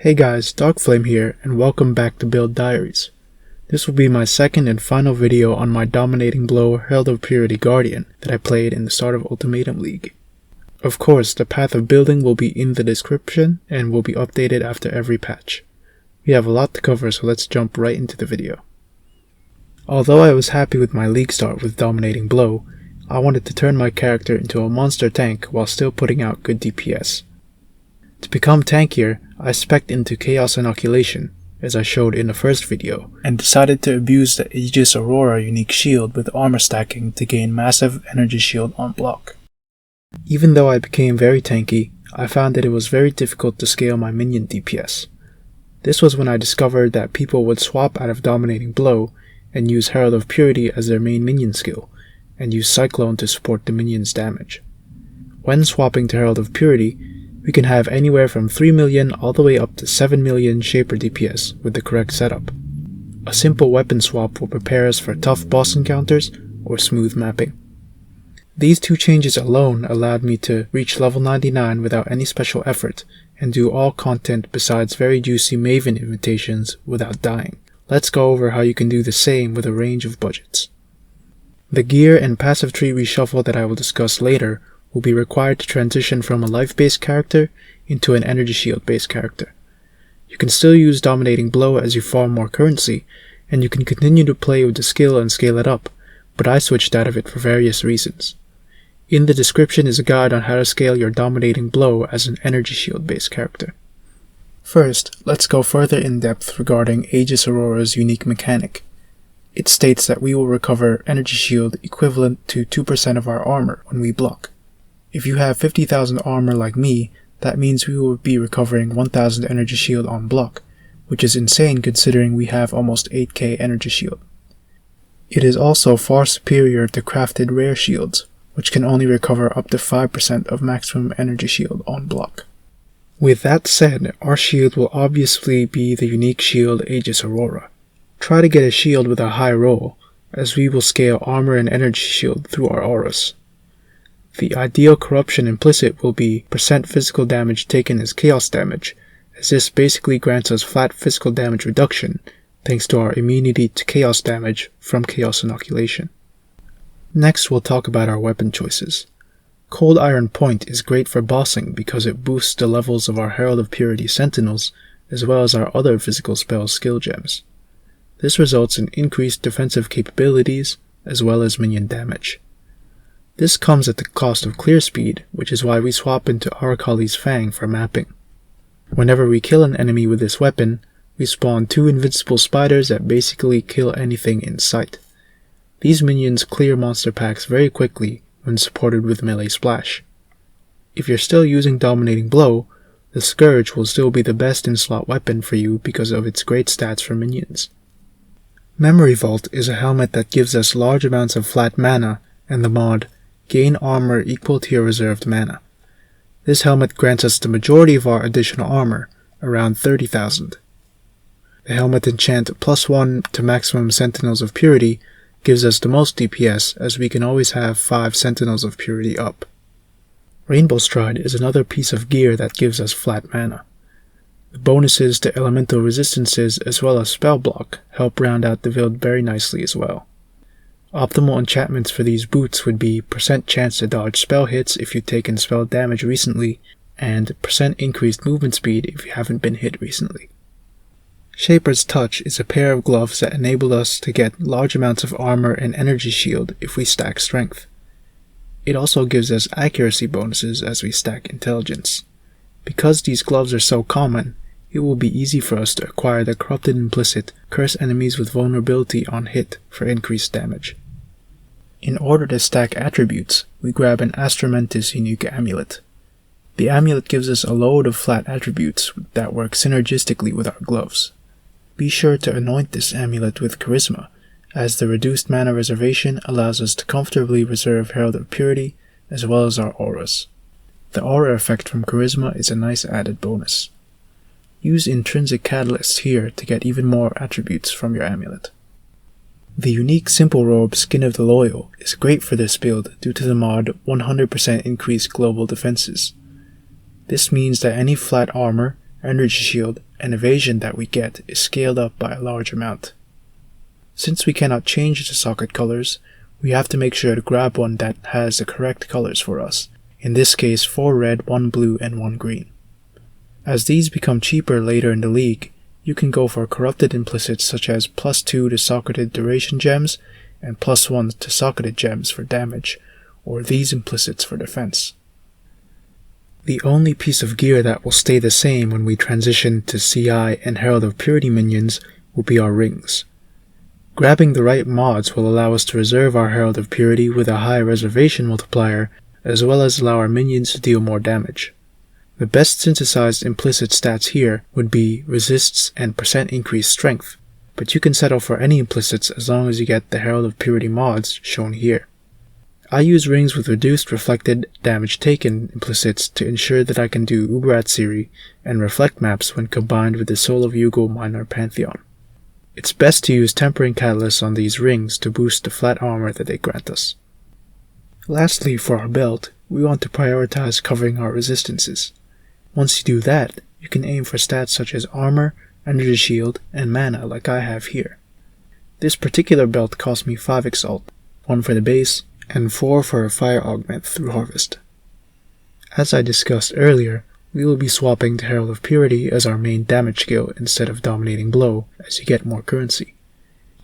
Hey guys, Darkflame here, and welcome back to Build Diaries. This will be my second and final video on my Dominating Blow Herald of Purity Guardian that I played in the start of Ultimatum League. Of course, the path of building will be in the description and will be updated after every patch. We have a lot to cover, so let's jump right into the video. Although I was happy with my league start with Dominating Blow, I wanted to turn my character into a monster tank while still putting out good DPS. To become tankier, I spec'd into Chaos Inoculation, as I showed in the first video, and decided to abuse the Aegis Aurora unique shield with armor stacking to gain massive energy shield on block. Even though I became very tanky, I found that it was very difficult to scale my minion DPS. This was when I discovered that people would swap out of Dominating Blow and use Herald of Purity as their main minion skill, and use Cyclone to support the minion's damage. When swapping to Herald of Purity, we can have anywhere from 3 million all the way up to 7 million Shaper DPS with the correct setup. A simple weapon swap will prepare us for tough boss encounters or smooth mapping. These two changes alone allowed me to reach level 99 without any special effort and do all content besides very juicy Maven invitations without dying. Let's go over how you can do the same with a range of budgets. The gear and passive tree reshuffle that I will discuss later will be required to transition from a life-based character into an energy shield-based character. You can still use Dominating Blow as you farm more currency, and you can continue to play with the skill and scale it up, but I switched out of it for various reasons. In the description is a guide on how to scale your Dominating Blow as an energy shield-based character. First, let's go further in depth regarding Aegis Aurora's unique mechanic. It states that we will recover energy shield equivalent to 2% of our armor when we block. If you have 50,000 armor like me, that means we will be recovering 1,000 energy shield on block, which is insane considering we have almost 8k energy shield. It is also far superior to crafted rare shields, which can only recover up to 5% of maximum energy shield on block. With that said, our shield will obviously be the unique shield Aegis Aurora. Try to get a shield with a high roll, as we will scale armor and energy shield through our auras. The ideal corruption implicit will be % physical damage taken as chaos damage, as this basically grants us flat physical damage reduction thanks to our immunity to chaos damage from Chaos Inoculation. Next we'll talk about our weapon choices. Cold Iron Point is great for bossing because it boosts the levels of our Herald of Purity Sentinels as well as our other physical spell skill gems. This results in increased defensive capabilities as well as minion damage. This comes at the cost of clear speed, which is why we swap into Arakali's Fang for mapping. Whenever we kill an enemy with this weapon, we spawn 2 invincible spiders that basically kill anything in sight. These minions clear monster packs very quickly when supported with melee splash. If you're still using Dominating Blow, the Scourge will still be the best in-slot weapon for you because of its great stats for minions. Memory Vault is a helmet that gives us large amounts of flat mana and the mod Gain armor equal to your reserved mana. This helmet grants us the majority of our additional armor, around 30,000. The helmet enchant +1 to maximum Sentinels of Purity gives us the most DPS as we can always have 5 Sentinels of Purity up. Rainbow Stride is another piece of gear that gives us flat mana. The bonuses to elemental resistances as well as spell block help round out the build very nicely as well. Optimal enchantments for these boots would be % chance to dodge spell hits if you've taken spell damage recently, and % increased movement speed if you haven't been hit recently. Shaper's Touch is a pair of gloves that enable us to get large amounts of armor and energy shield if we stack strength. It also gives us accuracy bonuses as we stack intelligence. Because these gloves are so common, it will be easy for us to acquire the Corrupted Implicit curse enemies with vulnerability on hit for increased damage. In order to stack attributes, we grab an Astromentis unique amulet. The amulet gives us a load of flat attributes that work synergistically with our gloves. Be sure to anoint this amulet with Charisma, as the reduced mana reservation allows us to comfortably reserve Herald of Purity as well as our auras. The aura effect from Charisma is a nice added bonus. Use Intrinsic Catalyst here to get even more attributes from your amulet. The unique Simple Robe Skin of the Loyal is great for this build due to the mod 100% increased global defenses. This means that any flat armor, energy shield, and evasion that we get is scaled up by a large amount. Since we cannot change the socket colors, we have to make sure to grab one that has the correct colors for us, in this case 4 red, 1 blue, and 1 green. As these become cheaper later in the league, you can go for corrupted implicits such as +2 to socketed duration gems and +1 to socketed gems for damage, or these implicits for defense. The only piece of gear that will stay the same when we transition to CI and Herald of Purity minions will be our rings. Grabbing the right mods will allow us to reserve our Herald of Purity with a high reservation multiplier, as well as allow our minions to deal more damage. The best synthesized implicit stats here would be resists and % increased strength, but you can settle for any implicits as long as you get the Herald of Purity mods shown here. I use rings with reduced reflected damage taken implicits to ensure that I can do Uberatsiri and reflect maps when combined with the Soul of Yugo minor Pantheon. It's best to use tempering catalysts on these rings to boost the flat armor that they grant us. Lastly, for our belt, we want to prioritize covering our resistances. Once you do that, you can aim for stats such as armor, energy shield, and mana like I have here. This particular belt cost me 5 Exalt, 1 for the base, and 4 for a fire augment through harvest. As I discussed earlier, we will be swapping to Herald of Purity as our main damage skill instead of Dominating Blow, as you get more currency.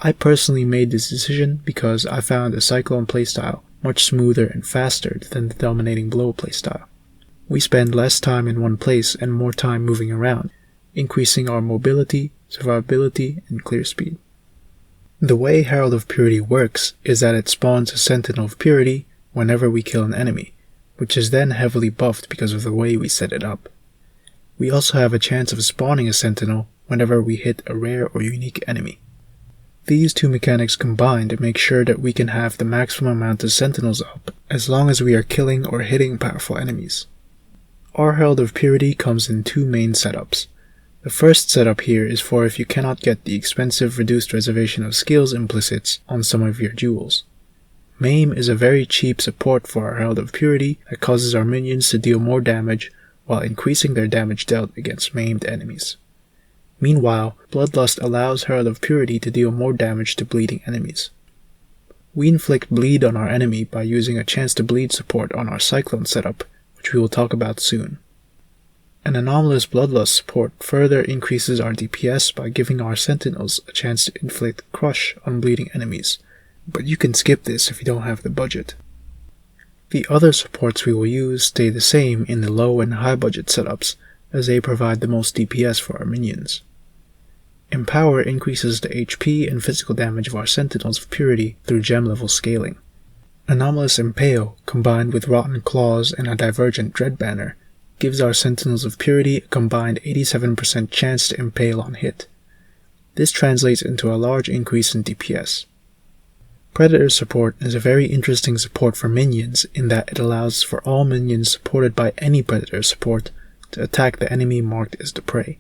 I personally made this decision because I found the Cyclone playstyle much smoother and faster than the Dominating Blow playstyle. We spend less time in one place and more time moving around, increasing our mobility, survivability, and clear speed. The way Herald of Purity works is that it spawns a Sentinel of Purity whenever we kill an enemy, which is then heavily buffed because of the way we set it up. We also have a chance of spawning a Sentinel whenever we hit a rare or unique enemy. These two mechanics combined make sure that we can have the maximum amount of Sentinels up as long as we are killing or hitting powerful enemies. Our Herald of Purity comes in 2 main setups. The first setup here is for if you cannot get the expensive reduced reservation of skills implicits on some of your jewels. Maim is a very cheap support for our Herald of Purity that causes our minions to deal more damage while increasing their damage dealt against maimed enemies. Meanwhile, Bloodlust allows Herald of Purity to deal more damage to bleeding enemies. We inflict bleed on our enemy by using a chance to bleed support on our Cyclone setup, which we will talk about soon. An anomalous Bloodlust support further increases our DPS by giving our Sentinels a chance to inflict crush on bleeding enemies, but you can skip this if you don't have the budget. The other supports we will use stay the same in the low and high budget setups, as they provide the most DPS for our minions. Empower increases the HP and physical damage of our Sentinels of Purity through gem level scaling. Anomalous Impale, combined with Rotten Claws and a Divergent Dread Banner, gives our Sentinels of Purity a combined 87% chance to impale on hit. This translates into a large increase in DPS. Predator support is a very interesting support for minions in that it allows for all minions supported by any Predator support to attack the enemy marked as the prey.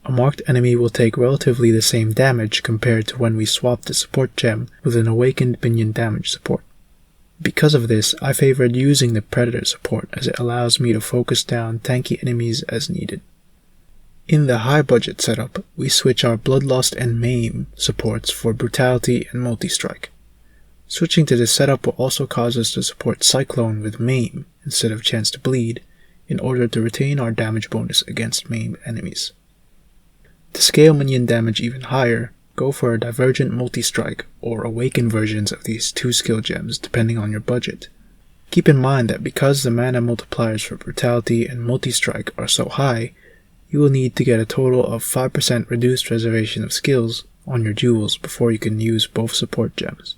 A marked enemy will take relatively the same damage compared to when we swap the support gem with an awakened minion damage support. Because of this, I favored using the Predator support as it allows me to focus down tanky enemies as needed. In the high budget setup, we switch our Bloodlust and Maim supports for Brutality and Multi-Strike. Switching to this setup will also cause us to support Cyclone with Maim instead of Chance to Bleed, in order to retain our damage bonus against maimed enemies. To scale minion damage even higher, go for a Divergent Multi-Strike or Awaken versions of these 2 skill gems depending on your budget. Keep in mind that because the mana multipliers for Brutality and Multi-Strike are so high, you will need to get a total of 5% reduced reservation of skills on your jewels before you can use both support gems.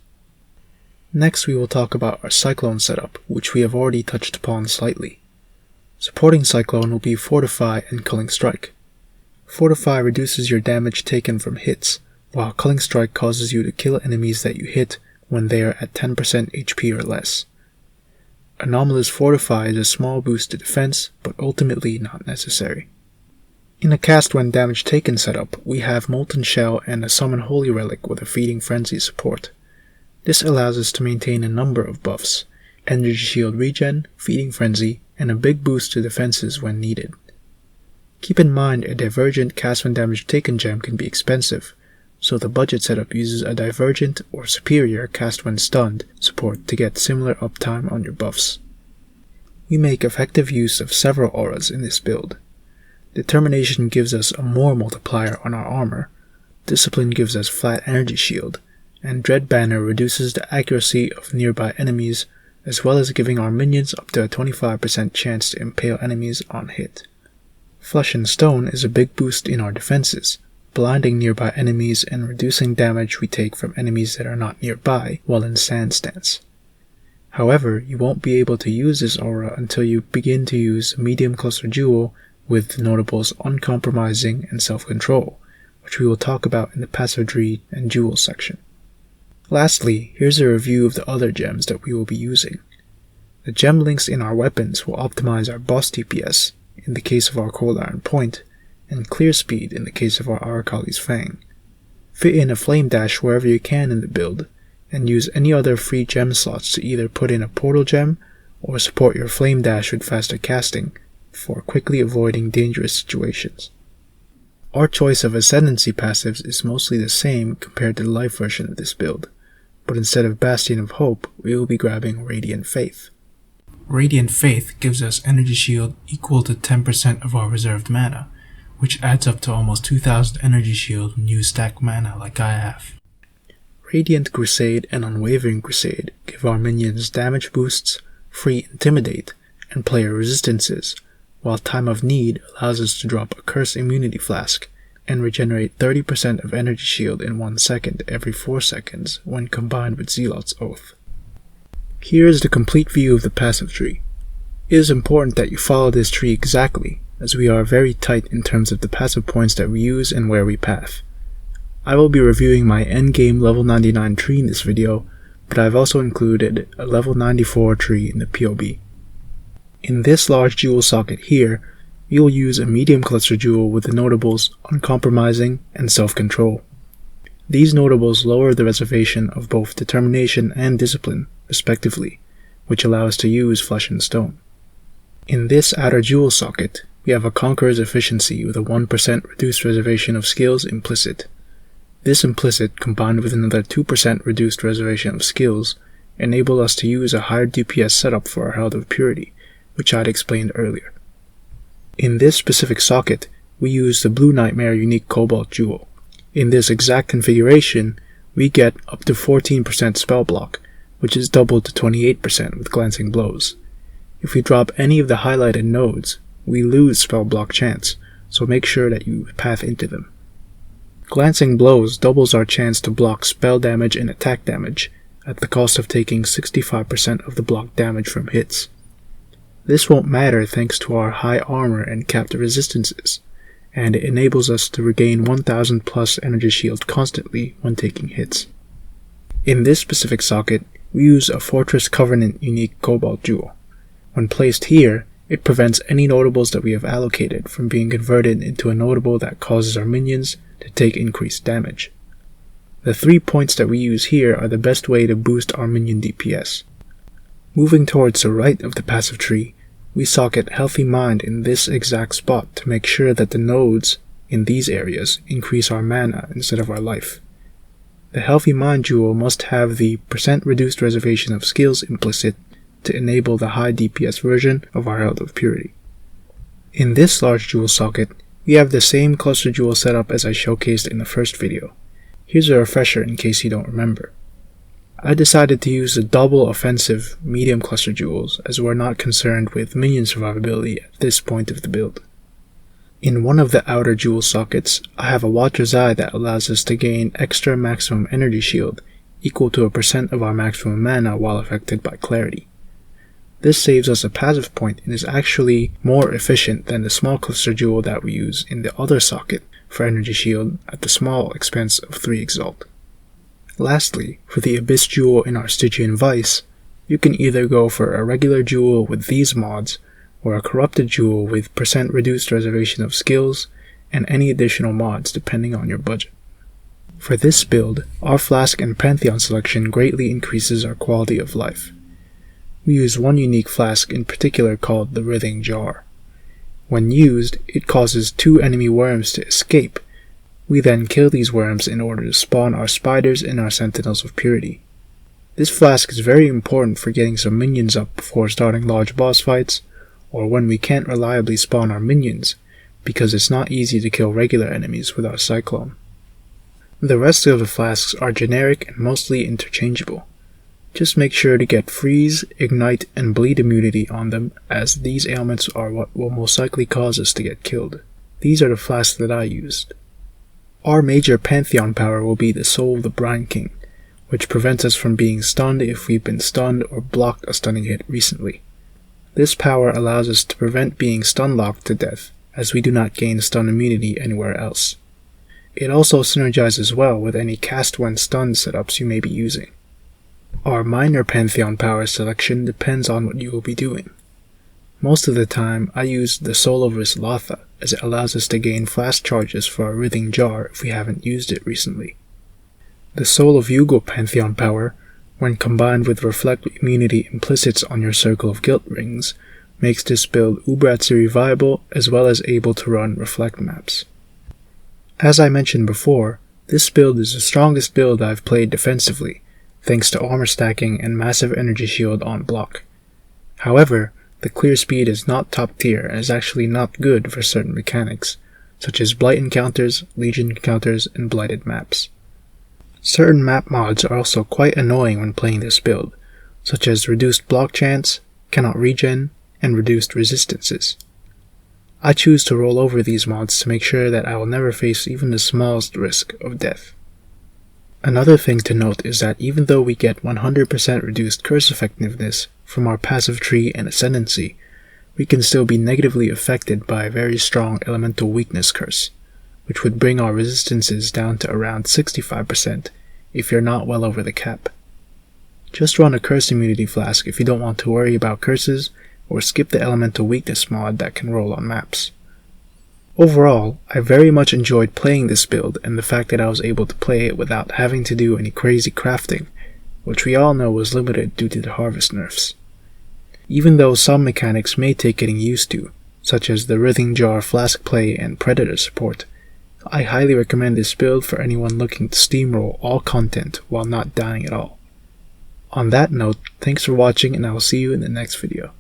Next we will talk about our Cyclone setup, which we have already touched upon slightly. Supporting Cyclone will be Fortify and Culling Strike. Fortify reduces your damage taken from hits, while Culling Strike causes you to kill enemies that you hit when they are at 10% HP or less. Anomalous Fortify is a small boost to defense, but ultimately not necessary. In a cast when damage taken setup, we have Molten Shell and a Summon Holy Relic with a Feeding Frenzy support. This allows us to maintain a number of buffs: Energy Shield regen, Feeding Frenzy, and a big boost to defenses when needed. Keep in mind a divergent cast when damage taken gem can be expensive, so the budget setup uses a divergent or superior cast when stunned support to get similar uptime on your buffs. We make effective use of several auras in this build. Determination gives us a more multiplier on our armor, Discipline gives us flat energy shield, and Dread Banner reduces the accuracy of nearby enemies, as well as giving our minions up to a 25% chance to impale enemies on hit. Flesh and Stone is a big boost in our defenses, blinding nearby enemies and reducing damage we take from enemies that are not nearby while in Sand Stance. However, you won't be able to use this aura until you begin to use Medium Cluster Jewel with the notables Uncompromising and Self-Control, which we will talk about in the passive tree and jewel section. Lastly, here's a review of the other gems that we will be using. The gem links in our weapons will optimize our boss DPS in the case of our Cold Iron Point, and clear speed in the case of our Aracali's Fang. Fit in a Flame Dash wherever you can in the build, and use any other free gem slots to either put in a portal gem or support your Flame Dash with faster casting for quickly avoiding dangerous situations. Our choice of Ascendancy passives is mostly the same compared to the life version of this build, but instead of Bastion of Hope, we will be grabbing Radiant Faith. Radiant Faith gives us energy shield equal to 10% of our reserved mana, which adds up to almost 2000 energy shield when you stack mana like I have. Radiant Crusade and Unwavering Crusade give our minions damage boosts, free Intimidate, and player resistances, while Time of Need allows us to drop a Curse Immunity Flask and regenerate 30% of energy shield in 1 second every 4 seconds when combined with Zealot's Oath. Here is the complete view of the passive tree. It is important that you follow this tree exactly, as we are very tight in terms of the passive points that we use and where we path. I will be reviewing my endgame level 99 tree in this video, but I've also included a level 94 tree in the POB. In this large jewel socket here, we will use a medium cluster jewel with the notables Uncompromising and Self-Control. These notables lower the reservation of both Determination and Discipline, respectively, which allow us to use Flesh and Stone. In this outer jewel socket, we have a Conqueror's Efficiency with a 1% reduced reservation of skills implicit. This implicit, combined with another 2% reduced reservation of skills, enable us to use a higher DPS setup for our Herald of Purity, which I'd explained earlier. In this specific socket, we use the Blue Nightmare unique Cobalt Jewel. In this exact configuration, we get up to 14% spell block, which is doubled to 28% with Glancing Blows. If we drop any of the highlighted nodes, we lose spell block chance, so make sure that you path into them. Glancing Blows doubles our chance to block spell damage and attack damage, at the cost of taking 65% of the block damage from hits. This won't matter thanks to our high armor and capped resistances, and it enables us to regain 1000 plus energy shield constantly when taking hits. In this specific socket, we use a Fortress Covenant unique Cobalt Jewel. When placed here, it prevents any notables that we have allocated from being converted into a notable that causes our minions to take increased damage. The 3 points that we use here are the best way to boost our minion DPS. Moving towards the right of the passive tree, we socket Healthy Mind in this exact spot to make sure that the nodes in these areas increase our mana instead of our life. The Healthy Mind jewel must have the % reduced reservation of skills implicit to enable the high DPS version of our Herald of Purity. In this large jewel socket, we have the same cluster jewel setup as I showcased in the first video. Here's a refresher in case you don't remember. I decided to use the double offensive medium cluster jewels as we're not concerned with minion survivability at this point of the build. In one of the outer jewel sockets, I have a Watcher's Eye that allows us to gain extra maximum energy shield equal to a % of our maximum mana while affected by clarity. This saves us a passive point and is actually more efficient than the small cluster jewel that we use in the other socket for energy shield at the small expense of 3 Exalt. Lastly, for the Abyss jewel in our Stygian Vice, you can either go for a regular jewel with these mods or a corrupted jewel with % reduced reservation of skills and any additional mods depending on your budget. For this build, our Flask and Pantheon selection greatly increases our quality of life. We use one unique flask in particular called the Writhing Jar. When used, it causes 2 enemy worms to escape. We then kill these worms in order to spawn our spiders and our sentinels of purity. This flask is very important for getting some minions up before starting large boss fights, or when we can't reliably spawn our minions, because it's not easy to kill regular enemies with our cyclone. The rest of the flasks are generic and mostly interchangeable. Just make sure to get freeze, ignite, and bleed immunity on them, as these ailments are what will most likely cause us to get killed. These are the flasks that I used. Our major Pantheon power will be the Soul of the Brine King, which prevents us from being stunned if we've been stunned or blocked a stunning hit recently. This power allows us to prevent being stun locked to death, as we do not gain stun immunity anywhere else. It also synergizes well with any cast when stunned setups you may be using. Our minor Pantheon power selection depends on what you will be doing. Most of the time, I use the Soul of Rislatha, as it allows us to gain flask charges for our Writhing Jar if we haven't used it recently. The Soul of Yugal Pantheon power, when combined with Reflect immunity implicits on your Circle of Guilt rings, makes this build Ubratsuri viable as well as able to run Reflect maps. As I mentioned before, this build is the strongest build I've played defensively, thanks to armor stacking and massive energy shield on block. However, the clear speed is not top tier and is actually not good for certain mechanics, such as Blight encounters, Legion encounters, and Blighted maps. Certain map mods are also quite annoying when playing this build, such as reduced block chance, cannot regen, and reduced resistances. I choose to roll over these mods to make sure that I will never face even the smallest risk of death. Another thing to note is that even though we get 100% reduced curse effectiveness from our passive tree and Ascendancy, we can still be negatively affected by a very strong elemental weakness curse, which would bring our resistances down to around 65% if you're not well over the cap. Just run a curse immunity flask if you don't want to worry about curses, or skip the elemental weakness mod that can roll on maps. Overall, I very much enjoyed playing this build and the fact that I was able to play it without having to do any crazy crafting, which we all know was limited due to the harvest nerfs. Even though some mechanics may take getting used to, such as the Writhing Jar flask play and Predator support, I highly recommend this build for anyone looking to steamroll all content while not dying at all. On that note, thanks for watching and I will see you in the next video.